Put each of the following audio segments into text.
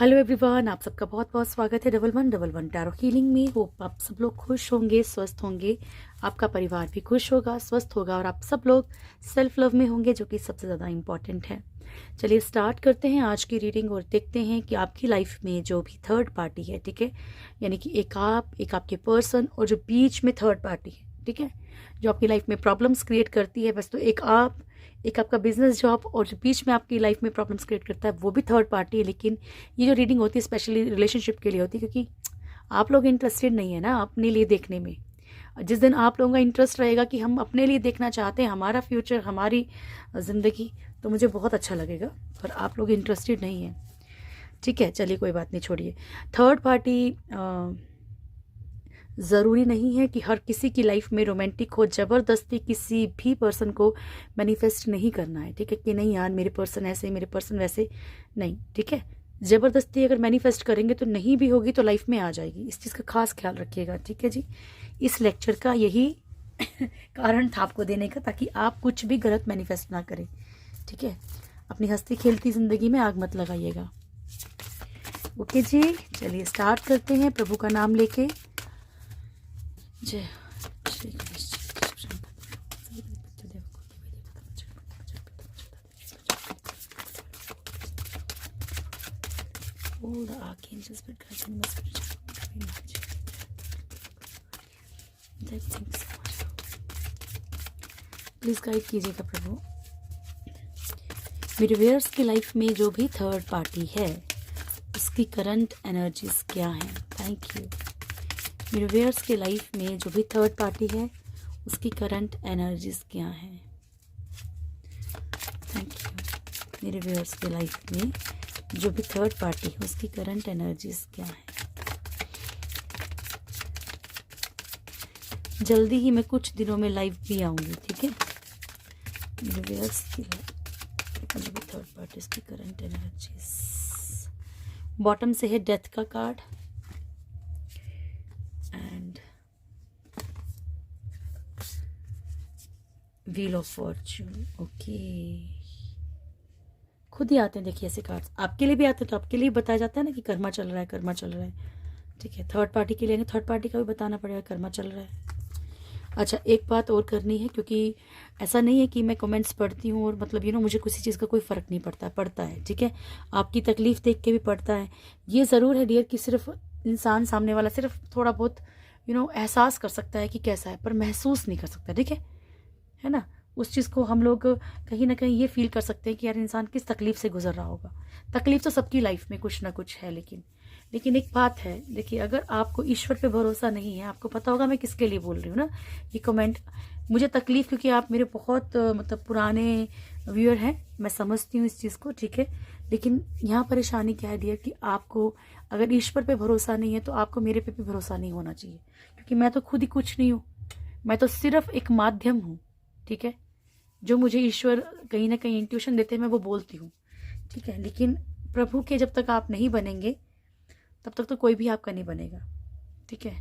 Hello everyone, आप सबका बहुत बहुत स्वागत है डबल वन टैरो हीलिंग में। होप आप सब लोग खुश होंगे, स्वस्थ होंगे, आपका परिवार भी खुश होगा, स्वस्थ होगा और आप सब लोग सेल्फ लव में होंगे, जो कि सबसे ज़्यादा इम्पॉर्टेंट है। चलिए स्टार्ट करते हैं आज की रीडिंग और देखते हैं कि आपकी लाइफ में जो भी थर्ड पार्टी है, ठीक है, यानी कि एक आपके पर्सन और जो बीच में थर्ड पार्टी है, ठीक है, जो आपकी लाइफ में प्रॉब्लम्स क्रिएट करती है। बस तो एक आपका बिजनेस जॉब और जो बीच में आपकी लाइफ में प्रॉब्लम्स क्रिएट करता है वो भी थर्ड पार्टी है। लेकिन ये जो रीडिंग होती है स्पेशली रिलेशनशिप के लिए होती है, क्योंकि आप लोग इंटरेस्टेड नहीं है ना अपने लिए देखने में। जिस दिन आप लोगों का इंटरेस्ट रहेगा कि हम अपने लिए देखना चाहते हैं, हमारा फ्यूचर, हमारी ज़िंदगी, तो मुझे बहुत अच्छा लगेगा। पर आप लोग इंटरेस्टेड नहीं हैं, ठीक है। चलिए कोई बात नहीं, छोड़िए। थर्ड पार्टी ज़रूरी नहीं है कि हर किसी की लाइफ में रोमांटिक हो। ज़बरदस्ती किसी भी पर्सन को मैनिफेस्ट नहीं करना है, ठीक है, कि नहीं यार मेरे पर्सन ऐसे, मेरे पर्सन वैसे, नहीं, ठीक है। ज़बरदस्ती अगर मैनिफेस्ट करेंगे तो नहीं भी होगी तो लाइफ में आ जाएगी। इस चीज़ का खास ख्याल रखिएगा, ठीक है जी। इस लेक्चर का यही कारण था आपको देने का, ताकि आप कुछ भी गलत मैनिफेस्ट ना करें, ठीक है। अपनी हंसती खेलती ज़िंदगी में आग मत लगाइएगा, ओके जी। चलिए स्टार्ट करते हैं प्रभु का नाम लेके। जय Shri Krishna. All the archangels were guiding my spiritual knowledge. Thank you so much. Please guide कीजिएगा प्रभु। मेरे व्यूअर्स की लाइफ में जो भी थर्ड पार्टी है उसकी करंट एनर्जीज क्या हैं? Thank you. मेरे व्यूअर्स के लाइफ में जो भी थर्ड पार्टी है उसकी करंट एनर्जीज क्या हैं? Thank you. मेरे व्यूअर्स के लाइफ में जो भी थर्ड पार्टी है उसकी करंट एनर्जीज क्या हैं? जल्दी ही मैं कुछ दिनों में लाइव भी आऊंगी, ठीक है। मेरे व्यूअर्स की जो भी थर्ड पार्टी उसकी करंट एनर्जीज। बॉटम से है डेथ का card and wheel of Fortune. Okay, खुद ही आते हैं, देखिए ऐसे कार्ड्स आपके लिए भी आते हैं, तो आपके लिए बताया जाता है ना कि कर्मा चल रहा है, कर्मा चल रहा है, ठीक है। थर्ड पार्टी के लिए थर्ड पार्टी का भी बताना पड़ेगा, कर्मा चल रहा है। अच्छा, एक बात और करनी है, क्योंकि ऐसा नहीं है कि मैं कमेंट्स पढ़ती हूँ और मतलब मुझे किसी चीज़ का कोई फ़र्क नहीं पड़ता है, ठीक है। आपकी तकलीफ़ देख के भी पड़ता है। ये ज़रूर है डियर कि सिर्फ इंसान सामने वाला सिर्फ थोड़ा बहुत एहसास कर सकता है कि कैसा है, पर महसूस नहीं कर सकता, ठीक है ना। उस चीज़ को हम लोग कहीं ना कहीं ये फील कर सकते हैं कि यार इंसान किस तकलीफ़ से गुजर रहा होगा। तकलीफ़ तो सबकी लाइफ में कुछ ना कुछ है, लेकिन एक बात है, देखिए, अगर आपको ईश्वर पे भरोसा नहीं है, आपको पता होगा मैं किसके लिए बोल रही हूँ ना ये कमेंट। मुझे तकलीफ़, क्योंकि आप मेरे बहुत मतलब पुराने व्यूअर हैं, मैं समझती हूँ इस चीज़ को, ठीक है। लेकिन यहाँ परेशानी क्या है डियर कि आपको अगर ईश्वर पे भरोसा नहीं है तो आपको मेरे पे भी भरोसा नहीं होना चाहिए, क्योंकि मैं तो खुद ही कुछ नहीं हूँ। मैं तो सिर्फ एक माध्यम हूँ, ठीक है। जो मुझे ईश्वर कहीं ना कहीं इंट्यूशन देते हैं मैं वो बोलती हूँ, ठीक है। लेकिन प्रभु के जब तक आप नहीं बनेंगे तब तक तो कोई भी आपका नहीं बनेगा, ठीक है।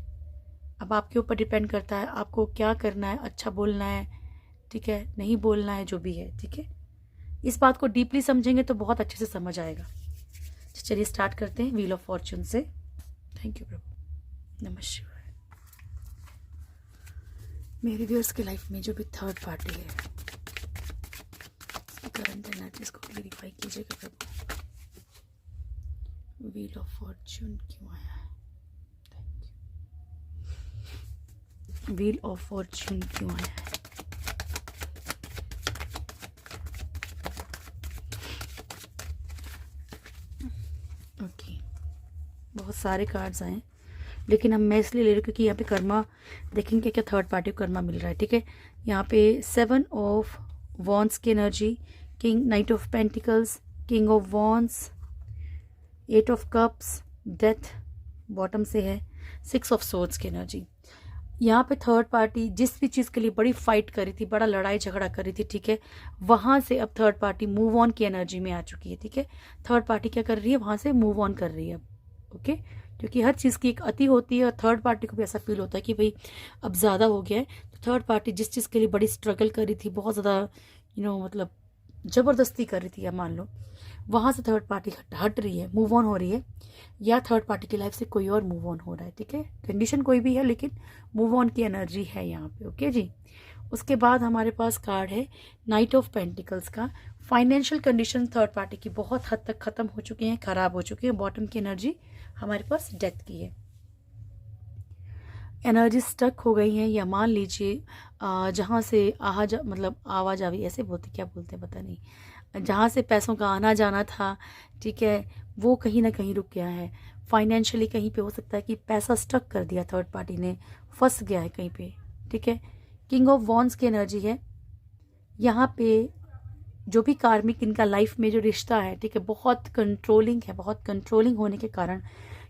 अब आपके ऊपर डिपेंड करता है आपको क्या करना है, अच्छा बोलना है, ठीक है, नहीं बोलना है, जो भी है, ठीक है। इस बात को डीपली समझेंगे तो बहुत अच्छे से समझ आएगा। चलिए स्टार्ट करते हैं व्हील ऑफ फॉर्च्यून से। थैंक यू प्रभु, नमः शिवाय। मेरे व्यूअर्स की लाइफ में जो भी थर्ड पार्टी है करंट एनर्जीज को क्लैरिफाई कीजिएगा प्रभु। व्हील ऑफ फॉर्च्यून क्यों आया है? Thank you. Wheel of Fortune क्यों आया है? ओके, बहुत सारे कार्ड्स आए, लेकिन हम मैं इसलिए ले रही हूँ क्योंकि यहाँ पे कर्मा देखेंगे क्या थर्ड पार्टी को कर्मा मिल रहा है, ठीक है। यहाँ पे 7 ऑफ वॉन्ड्स की energy, king, night of pentacles, king of wands, 8 of cups, death bottom से है, 6 ऑफ सोर्ड्स की एनर्जी। यहाँ पे थर्ड पार्टी जिस भी चीज़ के लिए बड़ी फाइट करी थी, बड़ा लड़ाई झगड़ा करी थी, ठीक है, वहाँ से अब थर्ड पार्टी मूव ऑन की एनर्जी में आ चुकी है, ठीक है। थर्ड पार्टी क्या कर रही है, वहाँ से मूव ऑन कर रही है अब, ओके। क्योंकि हर चीज़ की एक अति होती है और थर्ड पार्टी को भी ऐसा फील होता है कि भाई अब ज़्यादा हो गया है। तो थर्ड पार्टी जिस चीज़ के लिए बड़ी स्ट्रगल करी थी, बहुत ज़्यादा मतलब ज़बरदस्ती कर रही थी, या मान लो वहाँ से थर्ड पार्टी हट रही है, मूव ऑन हो रही है, या थर्ड पार्टी की लाइफ से कोई और मूव ऑन हो रहा है। ठीक है, कंडीशन कोई भी है लेकिन मूव ऑन की एनर्जी है यहाँ पे। ओके जी। उसके बाद हमारे पास कार्ड है नाइट ऑफ पेंटिकल्स का। फाइनेंशियल कंडीशन थर्ड पार्टी की बहुत हद तक ख़त्म हो चुकी हैं, ख़राब हो चुकी है। बॉटम की एनर्जी हमारे पास डेथ की है, एनर्जी स्टक हो गई है, या मान लीजिए जहाँ से मतलब आवाजावी ऐसे बोलते, क्या बोलते हैं पता नहीं, जहाँ से पैसों का आना जाना था, ठीक है, वो कहीं ना कहीं रुक गया है। फाइनेंशियली कहीं पे हो सकता है कि पैसा स्टक कर दिया थर्ड पार्टी ने, फंस गया है कहीं पे। ठीक है, किंग ऑफ वॉन्ड्स की एनर्जी है यहाँ पे। जो भी कार्मिक इनका लाइफ में जो रिश्ता है, ठीक है, बहुत कंट्रोलिंग है। बहुत कंट्रोलिंग होने के कारण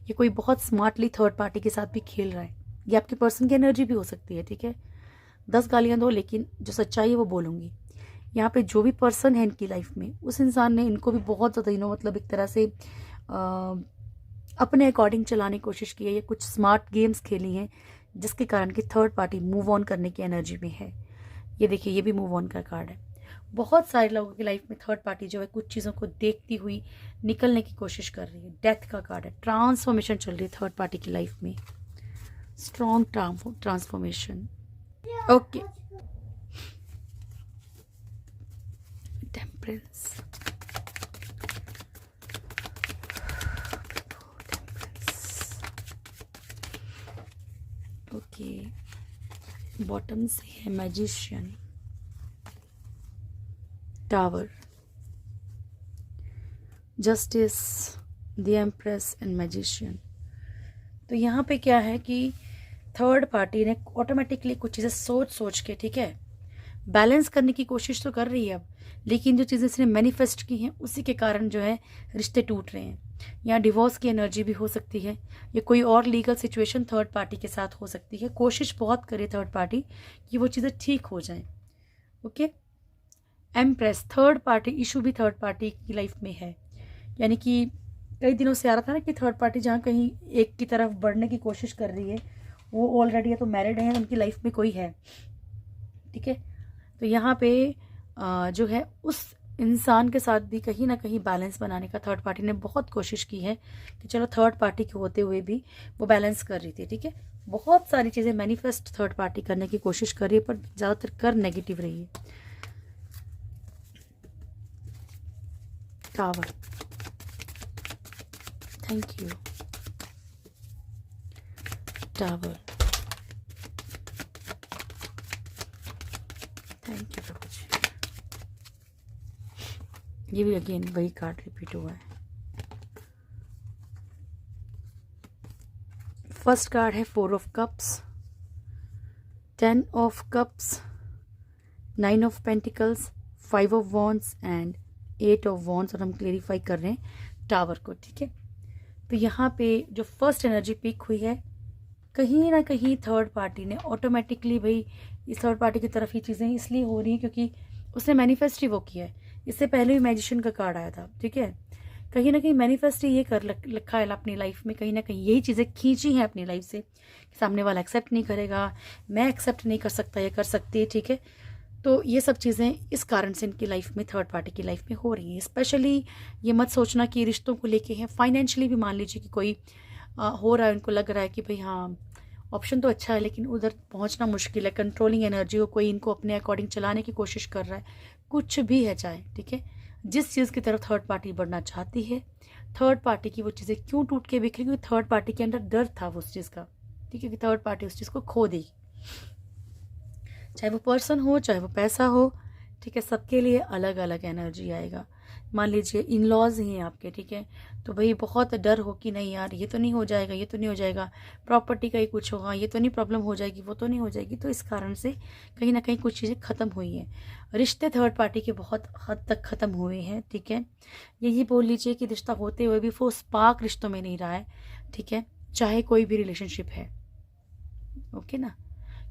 ये कोई बहुत स्मार्टली थर्ड पार्टी के साथ भी खेल रहा है। ये आपके पर्सन की एनर्जी भी हो सकती है। ठीक है, 10 गालियां दो लेकिन जो सच्चाई है वो बोलूँगी। यहाँ पे जो भी पर्सन है इनकी लाइफ में, उस इंसान ने इनको भी बहुत ज़्यादा मतलब एक तरह से अपने अकॉर्डिंग चलाने की कोशिश की है, या कुछ स्मार्ट गेम्स खेली हैं जिसके कारण कि थर्ड पार्टी मूव ऑन करने की एनर्जी में है। ये देखिए, ये भी मूव ऑन का कार्ड है। बहुत सारे लोगों की लाइफ में थर्ड पार्टी जो है कुछ चीज़ों को देखती हुई निकलने की कोशिश कर रही है। डेथ का कार्ड है, ट्रांसफॉर्मेशन चल रही है थर्ड पार्टी की लाइफ में, strong transformation. Okay, temperance, okay, bottom से है magician, tower, justice, the empress and magician. तो यहाँ पे क्या है कि थर्ड पार्टी ने ऑटोमेटिकली कुछ चीज़ें सोच सोच के, ठीक है, बैलेंस करने की कोशिश तो कर रही है अब, लेकिन जो चीज़ें इसने मैनिफेस्ट की हैं उसी के कारण जो है रिश्ते टूट रहे हैं। यहाँ डिवोर्स की एनर्जी भी हो सकती है, या कोई और लीगल सिचुएशन थर्ड पार्टी के साथ हो सकती है। कोशिश बहुत करे थर्ड पार्टी कि वो चीज़ें ठीक हो जाएं। Okay, empress, third party issue भी थर्ड पार्टी की लाइफ में है। यानी कि कई दिनों से आ रहा था ना कि थर्ड पार्टी जहाँ कहीं एक की तरफ बढ़ने की कोशिश कर रही है, वो ऑलरेडी या तो मैरिड है, उनकी लाइफ में कोई है। ठीक है, तो यहाँ पे जो है उस इंसान के साथ भी कहीं ना कहीं बैलेंस बनाने का थर्ड पार्टी ने बहुत कोशिश की है कि चलो थर्ड पार्टी के होते हुए भी वो बैलेंस कर रही थी। ठीक है, बहुत सारी चीज़ें मैनिफेस्ट थर्ड पार्टी करने की कोशिश कर रही है, पर ज़्यादातर कर नेगेटिव रही है। Tower, thank you, tower, thank you प्रभु जी। ये भी अगेन वही कार्ड रिपीट हुआ है। फर्स्ट कार्ड है 4 of cups, 10 of cups, 9 of pentacles, 5 of wands and 8 of wands, और हम क्लेरिफाई कर रहे हैं टावर को। ठीक है, तो यहाँ पे जो फर्स्ट एनर्जी पिक हुई है, कहीं ना कहीं थर्ड पार्टी ने ऑटोमेटिकली, भाई इस थर्ड पार्टी की तरफ ही चीज़ें इसलिए हो रही हैं क्योंकि उसने मैनिफेस्ट ही वो किया है। इससे पहले भी मैजिशियन का कार्ड आया था। ठीक है, कहीं ना कहीं मैनिफेस्ट ही ये कर रखा है अपनी लाइफ में, कहीं ना कहीं यही चीज़ें खींची हैं अपनी लाइफ से। सामने वाला एक्सेप्ट नहीं करेगा, मैं एक्सेप्ट नहीं कर सकता, ये कर सकती है। ठीक है, तो ये सब चीज़ें इस कारण से इनकी लाइफ में, थर्ड पार्टी की लाइफ में हो रही हैं। स्पेशली ये मत सोचना कि रिश्तों को लेके हैं, फाइनेंशियली भी मान लीजिए कि कोई हो रहा है, उनको लग रहा है कि भाई हाँ ऑप्शन तो अच्छा है लेकिन उधर पहुंचना मुश्किल है, कंट्रोलिंग एनर्जी हो, कोई इनको अपने अकॉर्डिंग चलाने की कोशिश कर रहा है, कुछ भी है चाहे। ठीक है, जिस चीज़ की तरफ थर्ड पार्टी बढ़ना चाहती है, थर्ड पार्टी की वो चीज़ें क्यों टूट के बिखरी, क्योंकि थर्ड पार्टी के अंदर डर था उस चीज़ का। ठीक है, कि थर्ड पार्टी उस चीज़ को खो देगी, चाहे वो पर्सन हो चाहे वो पैसा हो। ठीक है, सबके लिए अलग अलग एनर्जी आएगा। मान लीजिए इन लॉज ही हैं आपके, ठीक है, तो भाई बहुत डर हो कि नहीं यार ये तो नहीं हो जाएगा, ये तो नहीं हो जाएगा, प्रॉपर्टी का ही कुछ होगा, ये तो नहीं प्रॉब्लम हो जाएगी, वो तो नहीं हो जाएगी। तो इस कारण से कहीं ना कहीं कुछ चीज़ें ख़त्म हुई हैं, रिश्ते थर्ड पार्टी के बहुत हद तक ख़त्म हुए हैं। ठीक है, यही बोल लीजिए कि रिश्ता होते हुए भी वो स्पार्क रिश्तों में नहीं रहा है। ठीक है, चाहे कोई भी रिलेशनशिप है। ओके ना,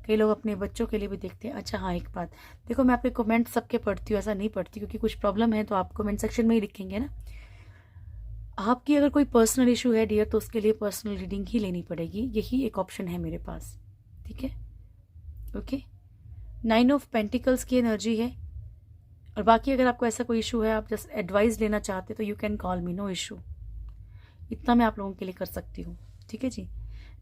कई लोग अपने बच्चों के लिए भी देखते हैं। अच्छा हाँ, एक बात देखो, मैं आपके कमेंट सबके पढ़ती हूँ, ऐसा नहीं पढ़ती, क्योंकि कुछ प्रॉब्लम है तो आप कमेंट सेक्शन में ही लिखेंगे ना। आपकी अगर कोई पर्सनल इशू है डियर, तो उसके लिए पर्सनल रीडिंग ही लेनी पड़ेगी, यही एक ऑप्शन है मेरे पास। ठीक है, ओके, 9 ऑफ पेंटिकल्स की एनर्जी है, और बाकी अगर आपको ऐसा कोई इशू है, आप जस्ट एडवाइस लेना चाहते तो you can call me, no issue. इतना मैं आप लोगों के लिए कर सकती हूँ, ठीक है जी।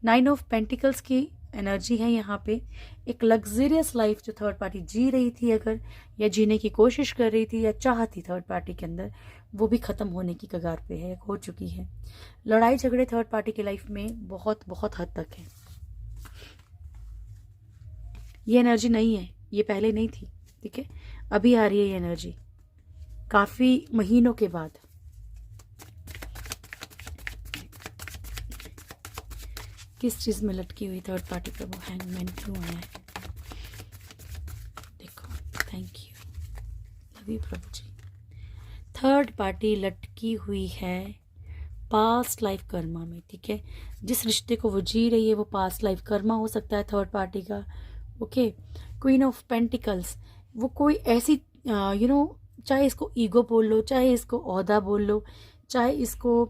9 ऑफ पेंटिकल्स की एनर्जी है यहाँ पे। एक लग्जरियस लाइफ जो थर्ड पार्टी जी रही थी अगर, या जीने की कोशिश कर रही थी या चाहती थर्ड पार्टी के अंदर, वो भी ख़त्म होने की कगार पे है, हो चुकी है। लड़ाई झगड़े थर्ड पार्टी की लाइफ में बहुत बहुत हद तक है। ये एनर्जी नहीं है, ये पहले नहीं थी, ठीक है, अभी आ रही है ये एनर्जी काफ़ी महीनों के बाद। किस चीज़ में लटकी हुई थर्ड पार्टी पर वो हैंगमैन क्यों आया है? देखो, thank you, love you Prabhu ji. Third party लटकी हुई है पास्ट लाइफ कर्मा में, ठीक है। जिस रिश्ते को वो जी रही है वो पास्ट लाइफ कर्मा हो सकता है थर्ड पार्टी का, ओके। क्वीन ऑफ पेंटिकल्स, वो कोई ऐसी चाहे इसको ईगो बोल लो, चाहे इसको ओहदा बोल लो, चाहे इसको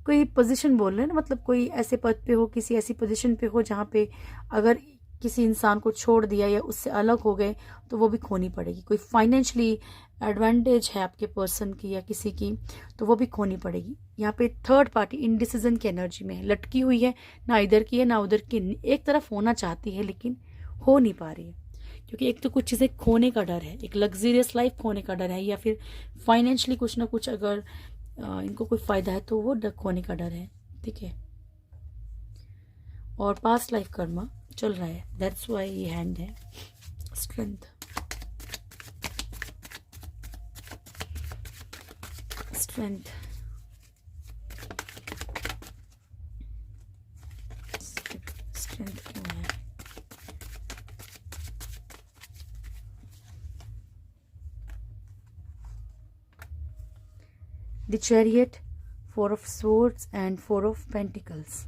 कोई पोजीशन बोल रहे हैं ना, मतलब कोई ऐसे पद पे हो, किसी ऐसी पोजीशन पे हो जहाँ पे अगर किसी इंसान को छोड़ दिया या उससे अलग हो गए तो वो भी खोनी पड़ेगी। कोई फाइनेंशियली एडवांटेज है आपके पर्सन की या किसी की, तो वो भी खोनी पड़ेगी। यहाँ पे थर्ड पार्टी इनडिसीजन की एनर्जी में है, लटकी हुई है, ना इधर की है ना उधर की, एक तरफ होना चाहती है लेकिन हो नहीं पा रही है, क्योंकि एक तो कुछ चीज़ें खोने का डर है, एक लग्जरियस लाइफ खोने का डर है, या फिर फाइनेंशियली कुछ ना कुछ अगर इनको कोई फ़ायदा है तो वो खोने का डर है, ठीक है। और पास्ट लाइफ कर्मा चल रहा है, दैट्स वाई ये हैंड है। स्ट्रेंथ, स्ट्रेंथ, स्ट्रेंथ क्यों है? The chariot, 4 of swords and 4 of pentacles.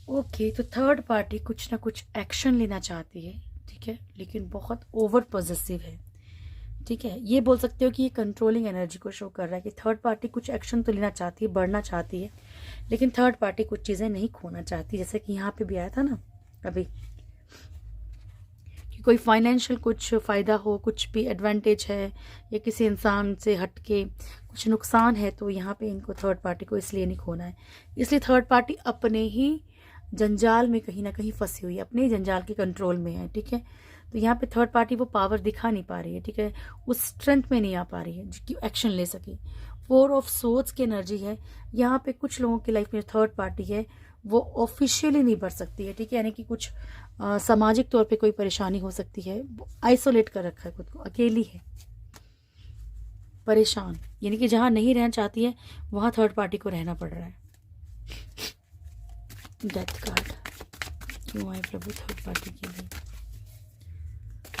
Okay, तो थर्ड पार्टी कुछ ना कुछ एक्शन लेना चाहती है, ठीक है, लेकिन बहुत ओवर पॉजेसिव है, ठीक है। ये बोल सकते हो कि ये कंट्रोलिंग एनर्जी को शो कर रहा है कि थर्ड पार्टी कुछ एक्शन तो लेना चाहती है, बढ़ना चाहती है, लेकिन थर्ड पार्टी कुछ चीज़ें नहीं खोना चाहती, जैसे कि यहाँ पे भी आया था ना अभी, कि कोई फाइनेंशियल कुछ फ़ायदा हो, कुछ भी एडवांटेज है या किसी इंसान से हटके कुछ नुकसान है, तो यहाँ पे इनको थर्ड पार्टी को इसलिए नहीं खोना है। इसलिए थर्ड पार्टी अपने ही जंजाल में कहीं ना कहीं फंसी हुई है, अपने ही जंजाल के कंट्रोल में है, ठीक है। तो यहाँ पे थर्ड पार्टी वो पावर दिखा नहीं पा रही है, ठीक है, उस स्ट्रेंथ में नहीं आ पा रही है जिसकी एक्शन ले सके। 4 ऑफ सोर्ड्स की एनर्जी है यहाँ पे। कुछ लोगों की लाइफ में थर्ड पार्टी है वो ऑफिशियली नहीं बढ़ सकती है, ठीक है, यानी कि कुछ सामाजिक तौर पे कोई परेशानी हो सकती है, आइसोलेट कर रखा है खुद को, अकेली है, परेशान, यानी कि जहाँ नहीं रहना चाहती है वहाँ थर्ड पार्टी को रहना पड़ रहा है। डेथ कार्ड क्यों आए प्रभु थर्ड पार्टी के लिए?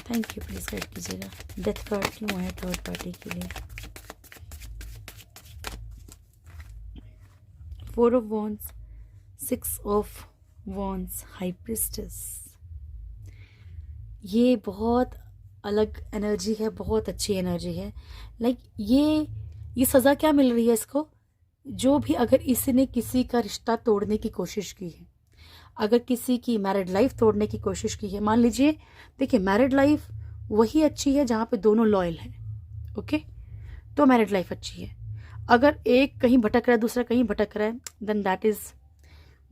थैंक यू, प्लीज गाइड कीजिएगा। डेथ कार्ड क्यों आया थर्ड पार्टी के लिए? 4 of wands, 6 of wands, high priestess. ये बहुत अलग एनर्जी है, बहुत अच्छी एनर्जी है। लाइक ये सज़ा क्या मिल रही है इसको? जो भी अगर इसने किसी का रिश्ता तोड़ने की कोशिश की है, अगर किसी की मैरिड लाइफ तोड़ने की कोशिश की है, मान लीजिए, देखिए मैरिड लाइफ वही अच्छी है जहाँ पे दोनों लॉयल हैं, ओके, तो मैरिड लाइफ अच्छी है। अगर एक कहीं भटक रहा है, दूसरा कहीं भटक रहा है, देन दैट इज,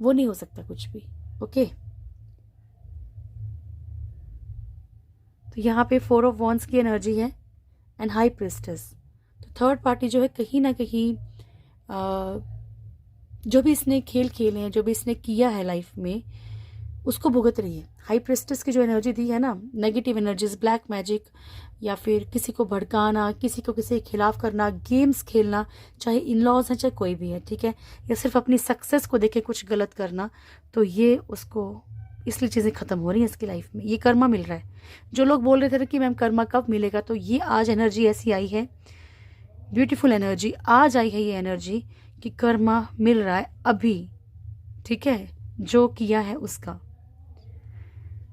वो नहीं हो सकता कुछ भी, ओके। तो यहाँ पे 4 ऑफ वॉन्ड्स की एनर्जी है एंड हाई प्रिस्टेस। तो थर्ड पार्टी जो है कहीं ना कहीं जो भी इसने खेल खेले हैं, जो भी इसने किया है लाइफ में, उसको भुगत रही है। हाई प्रिस्टेस की जो एनर्जी दी है ना, नेगेटिव एनर्जीज, ब्लैक मैजिक, या फिर किसी को भड़काना, किसी को किसी के खिलाफ करना, गेम्स खेलना, चाहे इन लॉज हैं चाहे कोई भी है, ठीक है, या सिर्फ अपनी सक्सेस को देखे कुछ गलत करना, तो ये उसको इसलिए चीज़ें ख़त्म हो रही हैं इसकी लाइफ में। ये कर्मा मिल रहा है। जो लोग बोल रहे थे कि मैम कर्मा कब मिलेगा, तो ये आज एनर्जी ऐसी आई है, ब्यूटीफुल एनर्जी आज आई है ये एनर्जी कि कर्मा मिल रहा है अभी, ठीक है, जो किया है उसका।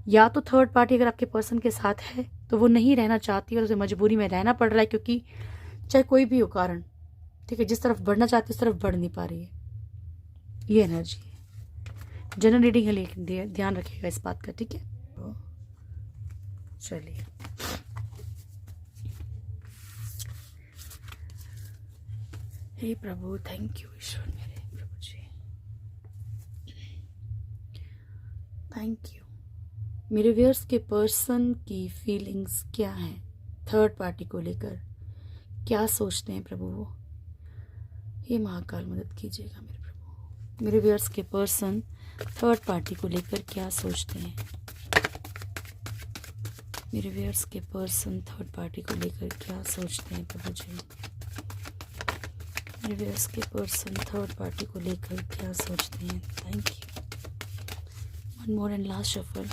या तो थर्ड पार्टी अगर आपके पर्सन के साथ है तो वो नहीं रहना चाहती और उसे मजबूरी में रहना पड़ रहा है, क्योंकि चाहे कोई भी हो कारण, ठीक है, जिस तरफ बढ़ना चाहती है उस तरफ बढ़ नहीं पा रही है, ये एनर्जी है। जनरल रीडिंग है लेकिन ध्यान रखिएगा इस बात का, ठीक है। चलिए हे प्रभु, थैंक यू ईश्वर मेरे प्रभु जी, थैंक यू। मेरे व्यूअर्स के पर्सन की फीलिंग्स क्या हैं थर्ड पार्टी को लेकर, क्या सोचते हैं प्रभु वो? हे महाकाल मदद कीजिएगा मेरे प्रभु। मेरे व्यूअर्स के पर्सन थर्ड पार्टी को लेकर क्या सोचते हैं? मेरे व्यूअर्स के पर्सन थर्ड पार्टी को लेकर क्या सोचते हैं प्रभु जी? मेरे व्यूअर्स के पर्सन थर्ड पार्टी को लेकर क्या सोचते हैं? Thank you. One more and last shuffle.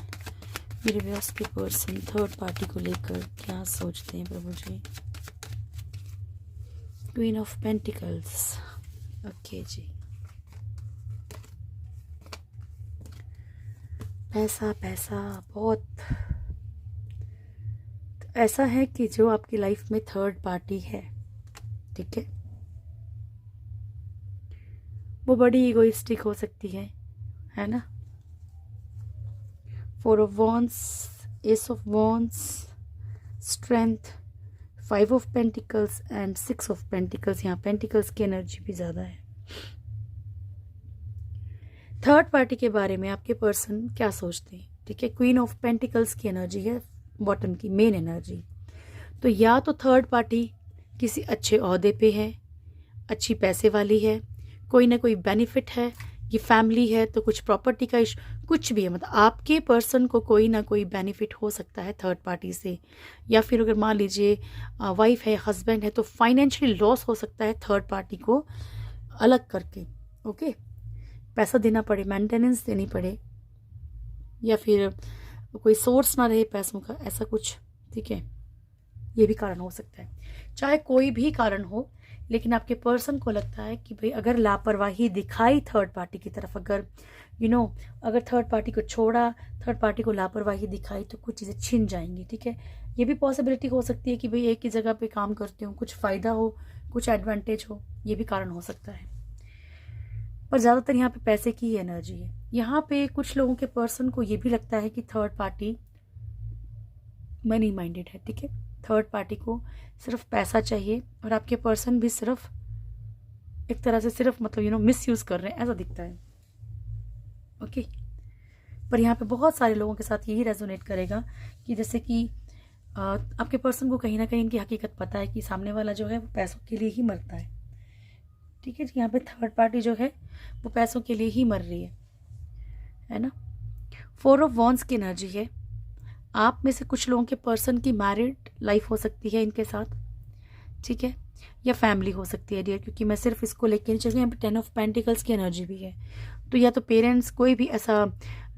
मेरे व्यूअर्स के पर्सन थर्ड पार्टी को लेकर क्या सोचते हैं प्रभु जी? Queen of pentacles. ओके जी। पैसा पैसा बहुत ऐसा है कि जो आपकी लाइफ में थर्ड पार्टी है, ठीक है, वो बड़ी इगोइस्टिक हो सकती है ना। 4 of Wands, Ace of Wands, Strength, 5 of Pentacles and 6 of Pentacles। यहाँ पेंटिकल्स की एनर्जी भी ज़्यादा है। थर्ड पार्टी के बारे में आपके पर्सन क्या सोचते हैं, ठीक है। क्वीन ऑफ पेंटिकल्स की एनर्जी है बॉटम की मेन एनर्जी। तो या तो थर्ड पार्टी किसी अच्छे ओहदे पे है, अच्छी पैसे वाली है, कोई ना कोई बेनिफिट है, ये फैमिली है तो कुछ प्रॉपर्टी का इशू, कुछ भी है, मतलब आपके पर्सन को कोई ना कोई बेनिफिट हो सकता है थर्ड पार्टी से। या फिर अगर मान लीजिए वाइफ है, हस्बैंड है, तो फाइनेंशियली लॉस हो सकता है थर्ड पार्टी को अलग करके। ओके, पैसा देना पड़े, मेंटेनेंस देनी पड़े, या फिर कोई सोर्स ना रहे पैसों का, ऐसा कुछ, ठीक है। ये भी कारण हो सकता है, चाहे कोई भी कारण हो, लेकिन आपके पर्सन को लगता है कि भाई अगर लापरवाही दिखाई थर्ड पार्टी की तरफ, अगर अगर थर्ड पार्टी को छोड़ा, थर्ड पार्टी को लापरवाही दिखाई, तो कुछ चीज़ें छिन जाएंगी, ठीक है। ये भी पॉसिबिलिटी हो सकती है कि भाई एक ही जगह पे काम करते हो, कुछ फ़ायदा हो, कुछ एडवांटेज हो, ये भी कारण हो सकता है। पर ज़्यादातर यहाँ पे पैसे की ही एनर्जी है। यहाँ पे कुछ लोगों के पर्सन को ये भी लगता है कि थर्ड पार्टी मनी माइंडेड है, ठीक है। थर्ड पार्टी को सिर्फ पैसा चाहिए और आपके पर्सन भी सिर्फ एक तरह से सिर्फ मतलब मिस यूज़ कर रहे हैं, ऐसा दिखता है। ओके, पर यहाँ पे बहुत सारे लोगों के साथ यही रेजोनेट करेगा कि जैसे कि आपके पर्सन को कहीं ना कहीं इनकी हकीकत पता है कि सामने वाला जो है वो पैसों के लिए ही मरता है, ठीक है। यहाँ पे थर्ड पार्टी जो है वो पैसों के लिए ही मर रही है ना। 4 ऑफ वॉन्ड्स की एनर्जी है। आप में से कुछ लोगों के पर्सन की मैरिड लाइफ हो सकती है इनके साथ, ठीक है, या फैमिली हो सकती है डियर, क्योंकि मैं सिर्फ इसको लेके नहीं चल रही। यहाँ पे 10 ऑफ पेंटिकल्स की एनर्जी भी है। तो या तो पेरेंट्स, कोई भी ऐसा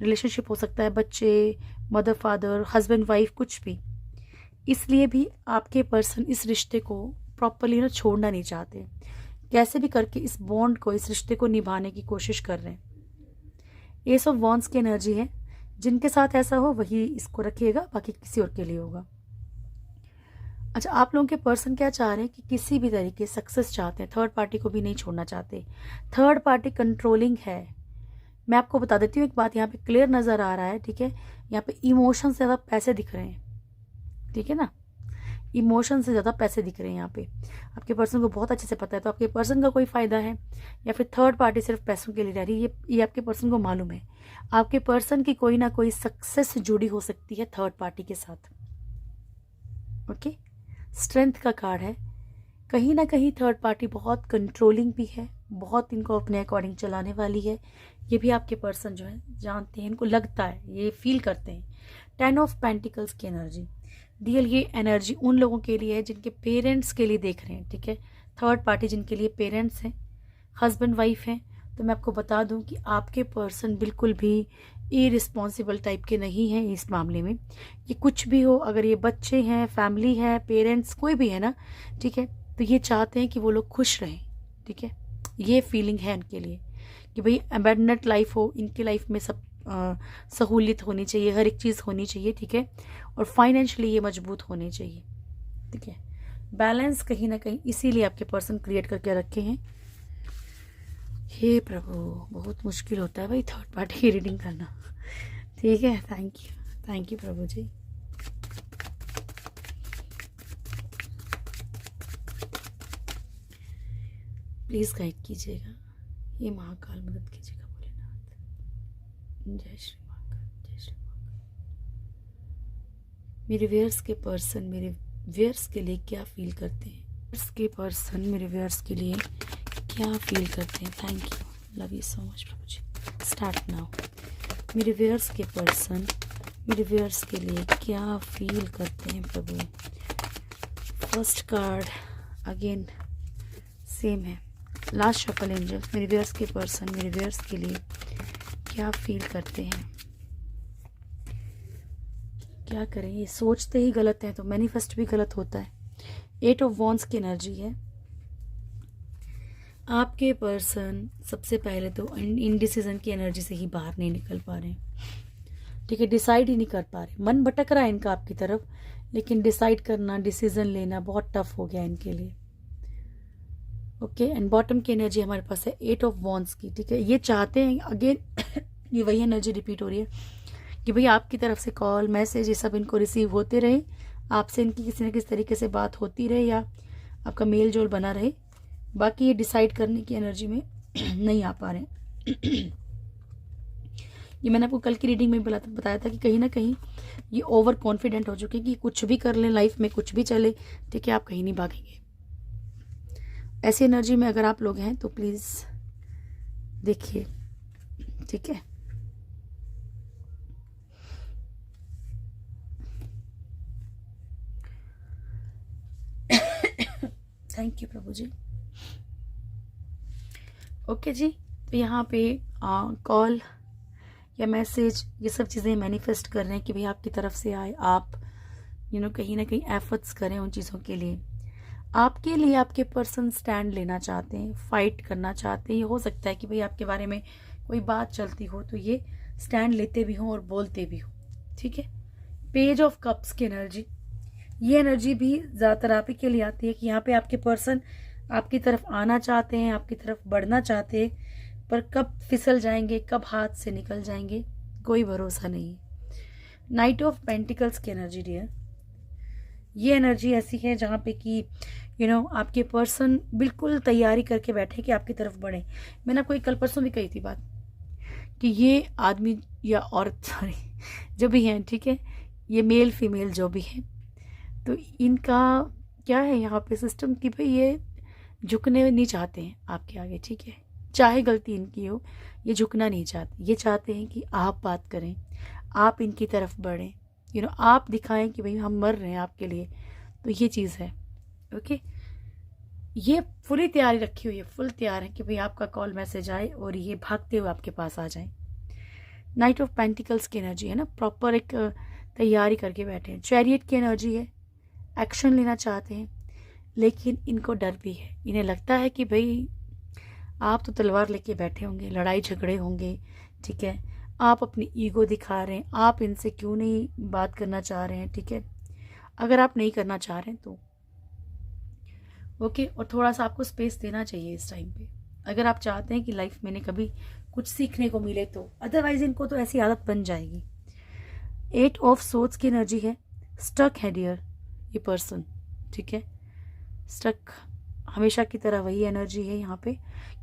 रिलेशनशिप हो सकता है, बच्चे, मदर फादर, हस्बैंड वाइफ, कुछ भी। इसलिए भी आपके पर्सन इस रिश्ते को प्रॉपरली छोड़ना नहीं चाहते, कैसे भी करके इस बॉन्ड को, इस रिश्ते को निभाने की कोशिश कर रहे हैं। एस ऑफ वॉन्ड्स की एनर्जी है। जिनके साथ ऐसा हो वही इसको रखिएगा, बाकी किसी और के लिए होगा। अच्छा, आप लोगों के पर्सन क्या चाह रहे हैं कि किसी भी तरीके सक्सेस चाहते हैं, थर्ड पार्टी को भी नहीं छोड़ना चाहते। थर्ड पार्टी कंट्रोलिंग है। मैं आपको बता देती हूँ एक बात, यहाँ पे क्लियर नज़र आ रहा है, ठीक है। यहाँ पे इमोशन से ज़्यादा पैसे दिख रहे हैं, ठीक है ना। इमोशन से ज़्यादा पैसे दिख रहे हैं यहाँ पे। आपके पर्सन को बहुत अच्छे से पता है, तो आपके पर्सन का कोई फ़ायदा है या फिर थर्ड पार्टी सिर्फ पैसों के लिए रह रही है, ये आपके पर्सन को मालूम है। आपके पर्सन की कोई ना कोई सक्सेस जुड़ी हो सकती है थर्ड पार्टी के साथ। ओके, स्ट्रेंथ का कार्ड है। कहीं ना कहीं थर्ड पार्टी बहुत कंट्रोलिंग भी है, बहुत इनको अपने अकॉर्डिंग चलाने वाली है। ये भी आपके पर्सन जो है जानते हैं, इनको लगता है, ये फील करते हैं। 10 ऑफ पेंटिकल्स की एनर्जी डियर, ये एनर्जी उन लोगों के लिए है जिनके पेरेंट्स के लिए देख रहे हैं, ठीक है। थर्ड पार्टी जिनके लिए पेरेंट्स हैं, हस्बैंड वाइफ हैं, तो मैं आपको बता दूं कि आपके पर्सन बिल्कुल भी इरिस्पॉन्सिबल टाइप के नहीं हैं इस मामले में। ये कुछ भी हो, अगर ये बच्चे हैं, फैमिली है, पेरेंट्स, कोई भी है ना, ठीक है, तो ये चाहते हैं कि वो लोग खुश रहें, ठीक है। ये फीलिंग है उनके लिए कि भाई अबंडेंट लाइफ हो, इनकी लाइफ में सब सहूलियत होनी चाहिए, हर एक चीज़ होनी चाहिए, ठीक है। और फाइनेंशियली ये मजबूत होने चाहिए, ठीक है। बैलेंस कहीं ना कहीं इसीलिए आपके पर्सन क्रिएट करके रखे हैं। हे प्रभु, बहुत मुश्किल होता है भाई थर्ड पार्टी की रीडिंग करना, ठीक है। Thank you Prabhu ji. Please guide कीजिएगा, ये महाकाल मदद कीजिएगा भोलेनाथ। जय श्री महाकाल, जय श्री महाकाल। मेरे व्यूअर्स के पर्सन मेरे व्यूअर्स के लिए क्या फील करते हैं, व्यूअर्स के पर्सन मेरे व्यूअर्स के लिए क्या फील करते हैं। Thank you, love you so much Prabhu ji. Start now. मेरे व्यूअर्स के पर्सन मेरे व्यूअर्स के लिए क्या फील करते हैं Prabhu. First card again same है, लास्ट शफल एंजल। मेरे व्यूअर्स के पर्सन मेरे व्यूअर्स के लिए क्या फील करते हैं, क्या करें। ये सोचते ही गलत है तो मैनिफेस्ट भी गलत होता है। 8 ऑफ वॉन्ड्स की एनर्जी है। आपके पर्सन सबसे पहले तो इनडिसीजन की एनर्जी से ही बाहर नहीं निकल पा रहे हैं, ठीक है। डिसाइड ही नहीं कर पा रहे, मन भटक रहा है इनका आपकी तरफ, लेकिन डिसाइड करना, डिसीजन लेना बहुत टफ हो गया इनके लिए। ओके, एंड बॉटम की एनर्जी हमारे पास है 8 ऑफ वॉन्ड्स की, ठीक है। ये चाहते हैं अगेन ये वही एनर्जी रिपीट हो रही है कि भाई आपकी तरफ से कॉल मैसेज ये सब इनको रिसीव होते रहे, आपसे इनकी किसी न किसी तरीके से बात होती रहे या आपका मेल जोल बना रहे। बाकी ये डिसाइड करने की एनर्जी में नहीं आ पा रहे। ये मैंने आपको कल की रीडिंग में बताया था कि कहीं ना कहीं ये ओवर कॉन्फिडेंट हो चुके हैं कि कुछ भी कर लें लाइफ में, कुछ भी चले, ठीक है, आप कहीं नहीं भागेंगे। ऐसी एनर्जी में अगर आप लोग हैं तो प्लीज़ देखिए, ठीक है। थैंक यू प्रभु जी। ओके जी, तो यहाँ पे कॉल या मैसेज ये सब चीज़ें मैनिफेस्ट कर रहे हैं कि भाई आपकी तरफ से आए, आप कहीं ना कहीं एफर्ट्स करें उन चीज़ों के लिए। आपके लिए आपके पर्सन स्टैंड लेना चाहते हैं, फाइट करना चाहते हैं। ये हो सकता है कि भाई आपके बारे में कोई बात चलती हो तो ये स्टैंड लेते भी हों और बोलते भी हों, ठीक है। पेज ऑफ कप्स की एनर्जी, ये एनर्जी भी ज़्यादातर आप ही के लिए आती है कि यहाँ पे आपके पर्सन आपकी तरफ आना चाहते हैं, आपकी तरफ बढ़ना चाहते हैं, पर कब फिसल जाएंगे, कब हाथ से निकल जाएंगे, कोई भरोसा नहीं है। नाइट ऑफ पेंटिकल्स की एनर्जी डियर, ये एनर्जी ऐसी है जहाँ पे कि आपके पर्सन बिल्कुल तैयारी करके बैठे कि आपकी तरफ बढ़े। मैंने आपको एक कल परसों भी कही थी बात कि ये आदमी या औरत सॉरी जो भी हैं, ठीक है, ये मेल फीमेल जो भी है, तो इनका क्या है यहाँ पे सिस्टम कि भाई ये झुकने नहीं चाहते हैं आपके आगे, ठीक है। चाहे गलती इनकी हो, ये झुकना नहीं चाहते। ये चाहते हैं कि आप बात करें, आप इनकी तरफ बढ़ें, आप दिखाएं कि भाई हम मर रहे हैं आपके लिए। तो ये चीज़ है, ओके। ये फुली तैयारी रखी हुई है, फुल तैयार है कि भाई आपका कॉल मैसेज आए और ये भागते हुए आपके पास आ जाए। नाइट ऑफ पेंटिकल्स की एनर्जी है ना, प्रॉपर एक तैयारी करके बैठे हैं। चैरियट की एनर्जी है, एक्शन लेना चाहते हैं लेकिन इनको डर भी है। इन्हें लगता है कि भाई आप तो तलवार लेके बैठे होंगे, लड़ाई झगड़े होंगे, ठीक है, आप अपनी ईगो दिखा रहे हैं, आप इनसे क्यों नहीं बात करना चाह रहे हैं, ठीक है। अगर आप नहीं करना चाह रहे हैं तो ओके, और थोड़ा सा आपको स्पेस देना चाहिए इस टाइम पे, अगर आप चाहते हैं कि लाइफ में कभी कुछ सीखने को मिले तो। अदरवाइज इनको तो ऐसी आदत बन जाएगी। 8 ऑफ सोर्ड्स की एनर्जी है, स्टक है डियर ये पर्सन, ठीक है। स्टक हमेशा की तरह वही एनर्जी है यहाँ पे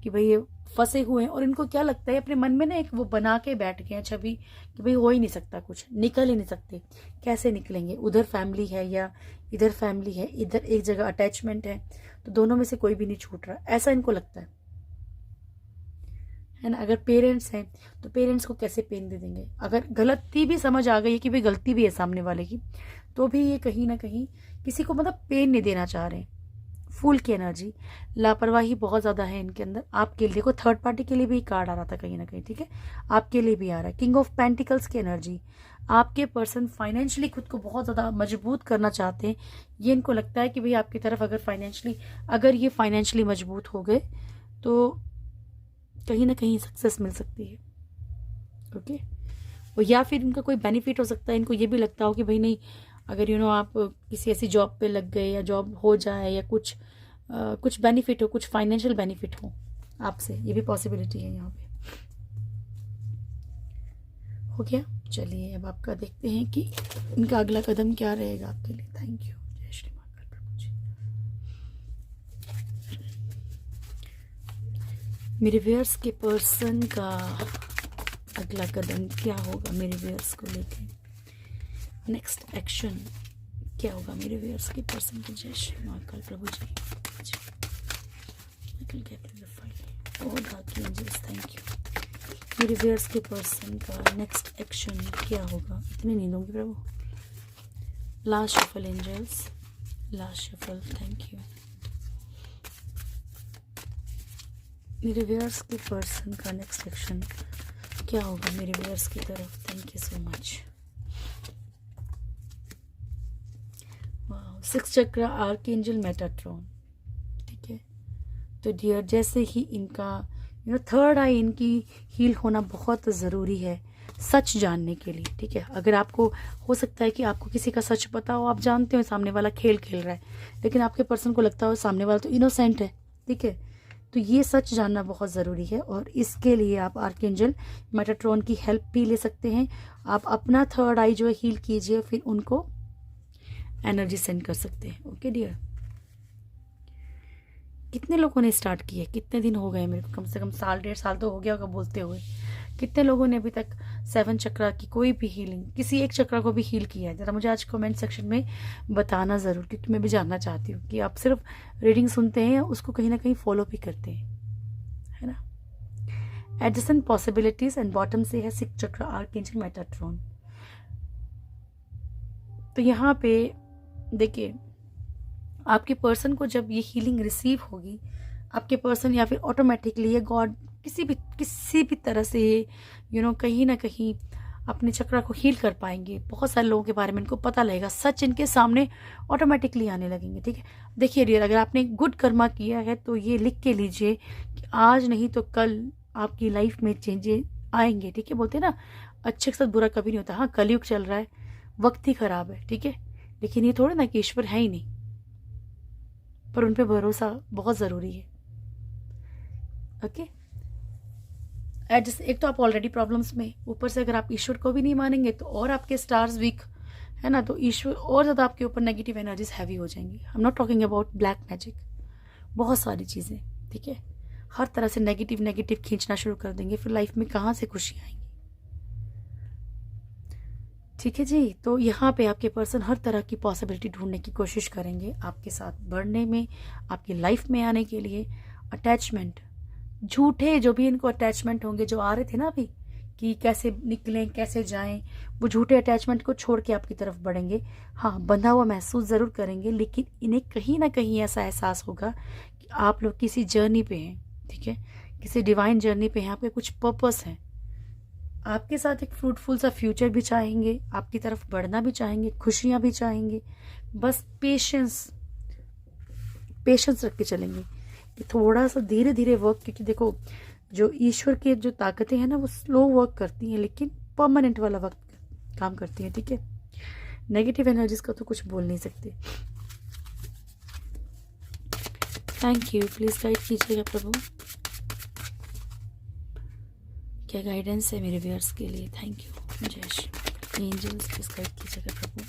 कि भाई ये फंसे हुए हैं और इनको क्या लगता है अपने मन में ना एक वो बना के बैठ गए हैं छवि कि भाई हो ही नहीं सकता, कुछ निकल ही नहीं सकते। कैसे निकलेंगे, उधर फैमिली है या इधर फैमिली है, इधर एक जगह अटैचमेंट है, तो दोनों में से कोई भी नहीं छूट रहा, ऐसा इनको लगता है ना। अगर पेरेंट्स हैं तो पेरेंट्स को कैसे पेन दे देंगे। अगर गलती भी समझ आ गई है कि भाई गलती भी है सामने वाले की, तो भी ये कहीं ना कहीं किसी को पेन नहीं देना चाह रहे हैं। फूल की एनर्जी, लापरवाही बहुत ज़्यादा है इनके अंदर। आपके लिए देखो, थर्ड पार्टी के लिए भी कार्ड आ रहा था कहीं ना कहीं, ठीक है, आपके लिए भी आ रहा है। किंग ऑफ पेंटिकल्स की एनर्जी, आपके पर्सन फाइनेंशियली खुद को बहुत ज़्यादा मजबूत करना चाहते हैं। ये इनको लगता है कि भाई आपकी तरफ अगर ये फाइनेंशियली मजबूत हो गए तो कहीं ना कहीं सक्सेस मिल सकती है, ओके। और या फिर इनका कोई बेनिफिट हो सकता है, इनको ये भी लगता हो कि भाई नहीं, अगर आप किसी ऐसी जॉब पे लग गए या जॉब हो जाए या कुछ बेनिफिट हो, कुछ फाइनेंशियल बेनिफिट हो आपसे, ये भी पॉसिबिलिटी है यहाँ पे। हो गया, चलिए अब आपका देखते हैं कि इनका अगला कदम क्या रहेगा आपके लिए। थैंक यू, जय श्री महाकाल प्रभु जी। मेरे व्यूअर्स के पर्सन का अगला कदम क्या होगा मेरे व्यूअर्स को लेके, नेक्स्ट एक्शन क्या होगा मेरे व्यूअर्स के पर्सन के। जय श्री महाकाल प्रभु जी। Thank you. मेरे व्यूअर्स के पर्सन का नेक्स्ट एक्शन क्या होगा, इतनी नींद होगी प्रभु। Last shuffle angels, last shuffle, thank you. मेरे व्यूअर्स के पर्सन का नेक्स्ट एक्शन क्या होगा मेरे व्यूअर्स की तरफ। Thank you so much. वाह, 6 चक्र आर्कएंजल मेटाट्रॉन, ठीक है। तो डियर, जैसे ही इनका थर्ड आई इनकी हील होना बहुत ज़रूरी है सच जानने के लिए, ठीक है। अगर आपको हो सकता है कि आपको किसी का सच पता हो, आप जानते हो सामने वाला खेल खेल रहा है, लेकिन आपके पर्सन को लगता हो सामने वाला तो इनोसेंट है, ठीक है। तो ये सच जानना बहुत ज़रूरी है, और इसके लिए आप आर्कएंजल मेटाट्रॉन की हेल्प भी ले सकते हैं। आप अपना थर्ड आई जो है हील कीजिए, फिर उनको एनर्जी सेंड कर सकते हैं। ओके डियर, कितने लोगों ने स्टार्ट किया, कितने दिन हो गए मेरे को, कम से कम साल 1.5 साल तो हो गया होगा बोलते हुए। कितने लोगों ने अभी तक 7 चक्रा की कोई भी हीलिंग, किसी एक चक्रा को भी हील किया है, ज़रा मुझे आज कमेंट सेक्शन में बताना ज़रूर, क्योंकि मैं भी जानना चाहती हूँ कि आप सिर्फ रीडिंग सुनते हैं या उसको कहीं ना कहीं फॉलो भी करते हैं, है ना। एडजसेंट पॉसिबिलिटीज एंड बॉटम से है 6 चक्रा आर्कएंजल मेटाट्रॉन। तो यहाँ पे देखिए, आपके पर्सन को जब ये हीलिंग रिसीव होगी, आपके पर्सन या फिर ऑटोमेटिकली ये गॉड किसी भी तरह से कहीं ना कहीं अपने चक्रा को हील कर पाएंगे। बहुत सारे लोगों के बारे में इनको पता लगेगा, सच इनके सामने ऑटोमेटिकली आने लगेंगे, ठीक है। देखिए डियर, अगर आपने गुड कर्मा किया है तो ये लिख के लीजिए कि आज नहीं तो कल आपकी लाइफ में चेंजेस आएंगे, ठीक है। बोलते हैं ना, अच्छे के साथ बुरा कभी नहीं होता। हाँ, कलयुग चल रहा है, वक्त ही खराब है, ठीक है, लेकिन ये थोड़े ना कि ईश्वर है ही नहीं, पर उन पे भरोसा बहुत ज़रूरी है। ओके, एक तो आप ऑलरेडी प्रॉब्लम्स में, ऊपर से अगर आप ईश्वर को भी नहीं मानेंगे तो और आपके स्टार्स वीक है ना, तो ईश्वर और ज़्यादा आपके ऊपर नेगेटिव एनर्जीज हैवी हो जाएंगी। I am not talking about black magic, बहुत सारी चीज़ें, ठीक है। हर तरह से नेगेटिव खींचना शुरू कर देंगे, फिर लाइफ में कहाँ से खुशी आएंगी, ठीक है जी। तो यहाँ पे आपके पर्सन हर तरह की पॉसिबिलिटी ढूंढने की कोशिश करेंगे आपके साथ बढ़ने में, आपकी लाइफ में आने के लिए। अटैचमेंट, झूठे जो भी इनको अटैचमेंट होंगे, जो आ रहे थे ना अभी कि कैसे निकलें कैसे जाएं, वो झूठे अटैचमेंट को छोड़ के आपकी तरफ बढ़ेंगे। हाँ, बंधा हुआ महसूस ज़रूर करेंगे, लेकिन इन्हें कहीं ना कहीं ऐसा एहसास होगा कि आप लोग किसी जर्नी पे हैं, ठीक है, किसी डिवाइन जर्नी पे हैं, यहाँ पे कुछ पर्पस है। आपके साथ एक फ्रूटफुल सा फ्यूचर भी चाहेंगे, आपकी तरफ बढ़ना भी चाहेंगे, खुशियाँ भी चाहेंगे। बस पेशेंस रख के चलेंगे, थोड़ा सा धीरे धीरे वर्क, क्योंकि देखो जो ईश्वर के जो ताकतें हैं ना, वो स्लो वर्क करती हैं, लेकिन परमानेंट वाला वक्त काम करती हैं, ठीक है। नेगेटिव एनर्जीज का तो कुछ बोल नहीं सकते। थैंक यू, प्लीज गाइड कीजिएगा प्रभु, क्या गाइडेंस है मेरे व्यूअर्स के लिए। Thank you. जय श्री एंजल्स, प्लीज गाइड कीजिएगा प्रभु।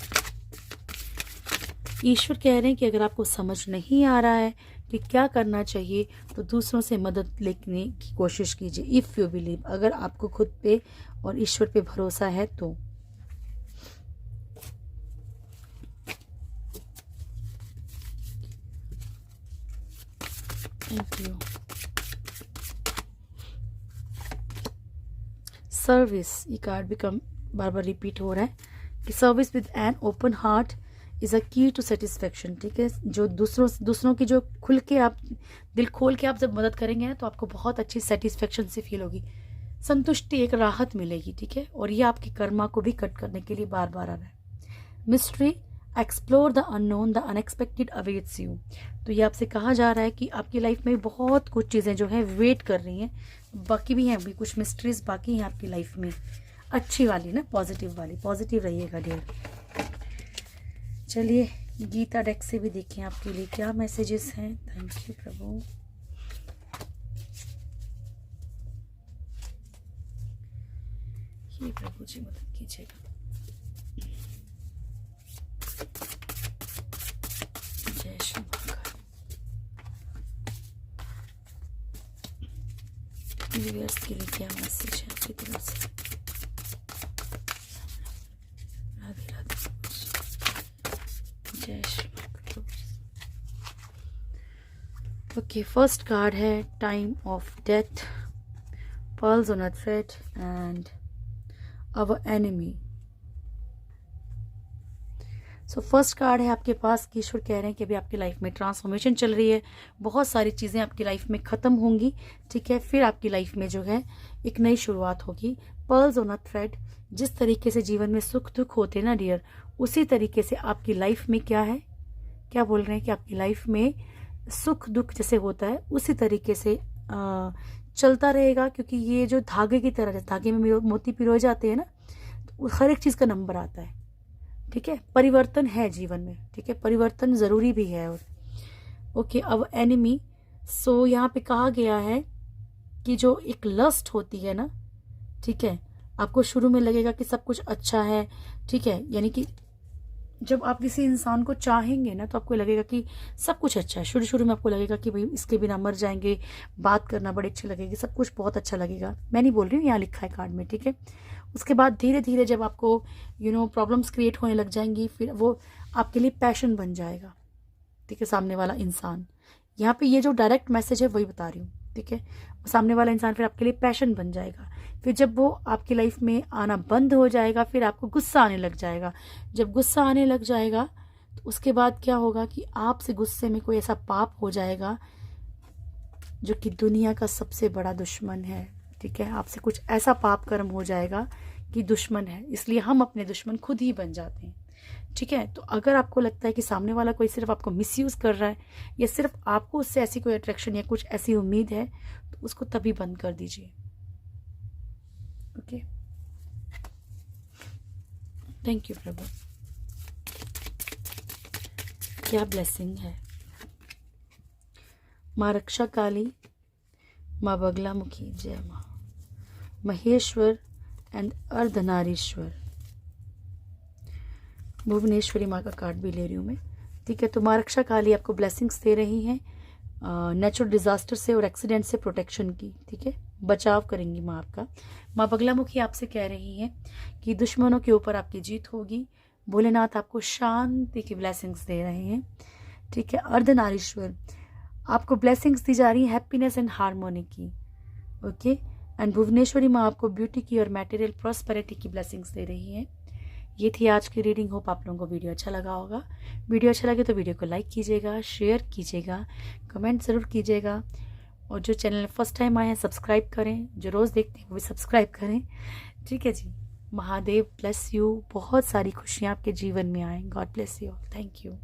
ईश्वर कह रहे हैं कि अगर आपको समझ नहीं आ रहा है कि क्या करना चाहिए, तो दूसरों से मदद लेने की कोशिश कीजिए। इफ़ यू बिलीव, अगर आपको खुद पे और ईश्वर पे भरोसा है तो। Thank you. सर्विस, ये कार्ड भी बार बार रिपीट हो रहा है कि service with an open heart is a की टू सेटिस्फेक्शन, ठीक है। जो दूसरों की जो खुल के आप दिल खोल के आप जब मदद करेंगे ना, तो आपको बहुत अच्छी सेटिस्फेक्शन से फील होगी, संतुष्टि, एक राहत मिलेगी, ठीक है। और ये आपकी कर्मा को भी कट करने के लिए बार बार आ रहा है। Mystery, explore the unknown, the unexpected awaits you. तो ये आपसे कहा जा रहा है कि आपकी लाइफ में बहुत कुछ चीज़ें जो है वेट कर रही हैं, बाकी भी हैं, अभी कुछ मिस्ट्रीज बाकी हैं आपकी लाइफ में, अच्छी वाली ना, पॉजिटिव वाली। पॉजिटिव रहिएगा डियर। चलिए गीता डेक से भी देखें आपके लिए क्या मैसेजेस हैं। थैंक यू प्रभु। ये प्रभु जी मदद कीजिएगा। जय श्री महाकाल। व्यूअर्स के लिए क्या मैसेज है आपकी तरफ से? राधे राधे, जय Shri Krishna. Okay, first card है time of death, pearls on a thread and our enemy. So first card है आपके पास कि ईश्वर कह रहे हैं कि अभी आपकी लाइफ में ट्रांसफॉर्मेशन चल रही है, बहुत सारी चीज़ें आपकी लाइफ में ख़त्म होंगी, ठीक है। फिर आपकी लाइफ में जो है एक नई शुरुआत होगी। पर्ल्स ऑन अ थ्रेड, जिस तरीके से जीवन में सुख दुख होते हैं ना डियर, उसी तरीके से आपकी लाइफ में क्या है, क्या बोल रहे हैं कि आपकी लाइफ में सुख दुख जैसे होता है उसी तरीके से चलता रहेगा। क्योंकि ये जो धागे की तरह, धागे में मोती पिरोए जाते हैं ना, तो हर एक चीज़ का नंबर आता है, ठीक है। परिवर्तन है जीवन में, ठीक है, परिवर्तन ज़रूरी भी है। और ओके, अब एनिमी, सो यहाँ पे कहा गया है कि जो एक लस्ट होती है ना, ठीक है, आपको शुरू में लगेगा कि सब कुछ अच्छा है, ठीक है, यानी कि जब आप किसी इंसान को चाहेंगे ना तो आपको लगेगा कि सब कुछ अच्छा है। शुरू शुरू में आपको लगेगा कि भाई इसके बिना मर जाएंगे, बात करना बड़ी अच्छी लगेगी, सब कुछ बहुत अच्छा लगेगा। मैं नहीं बोल रही हूँ, यहाँ लिखा है कार्ड में, ठीक है। उसके बाद धीरे धीरे जब आपको प्रॉब्लम्स क्रिएट होने लग जाएंगी, फिर वो आपके लिए पैशन बन जाएगा, ठीक है, सामने वाला इंसान। यहाँ पे ये जो डायरेक्ट मैसेज है वही बता रही हूँ, ठीक है। सामने वाला इंसान फिर आपके लिए पैशन बन जाएगा। फिर जब वो आपकी लाइफ में आना बंद हो जाएगा, फिर आपको गुस्सा आने लग जाएगा। जब गुस्सा आने लग जाएगा तो उसके बाद क्या होगा कि आपसे गुस्से में कोई ऐसा पाप हो जाएगा जो कि दुनिया का सबसे बड़ा दुश्मन है, ठीक है। आपसे कुछ ऐसा पाप कर्म हो जाएगा कि दुश्मन है, इसलिए हम अपने दुश्मन खुद ही बन जाते हैं, ठीक है। तो अगर आपको लगता है कि सामने वाला कोई सिर्फ आपको मिसयूज कर रहा है या सिर्फ आपको उससे ऐसी कोई अट्रैक्शन या कुछ ऐसी उम्मीद है, तो उसको तभी बंद कर दीजिए, ओके। थैंक यू प्रभु। क्या ब्लेसिंग है। माँ रक्षा काली, माँ बगलामुखी, जय माँ महेश्वर एंड अर्धनारीश्वर, भुवनेश्वरी माँ का कार्ड भी ले रही हूँ मैं, ठीक है। तो माँ रक्षा काली आपको ब्लेसिंग्स दे रही हैं नेचुरल डिजास्टर से और एक्सीडेंट से प्रोटेक्शन की, ठीक है, बचाव करेंगी माँ आपका। माँ बगलामुखी आपसे कह रही हैं कि दुश्मनों के ऊपर आपकी जीत होगी। भोलेनाथ आपको शांति की ब्लेसिंग्स दे रहे हैं, ठीक है। अर्धनारीश्वर आपको ब्लेसिंग्स दी जा रही है हैप्पीनेस एंड हार्मोनी की, ओके। एंड भुवनेश्वरी माँ आपको ब्यूटी की और मटेरियल प्रॉस्पेरिटी की ब्लेसिंग्स दे रही हैं। ये थी आज की रीडिंग। होप आप लोगों को वीडियो अच्छा लगा होगा। वीडियो अच्छा लगे तो वीडियो को लाइक कीजिएगा, शेयर कीजिएगा, कमेंट ज़रूर कीजिएगा, और जो चैनल फर्स्ट टाइम आए हैं सब्सक्राइब करें, जो रोज़ देखते हैं वो भी सब्सक्राइब करें, ठीक है जी। महादेव ब्लेस यू, बहुत सारी खुशियाँ आपके जीवन में आए। God bless you, thank you.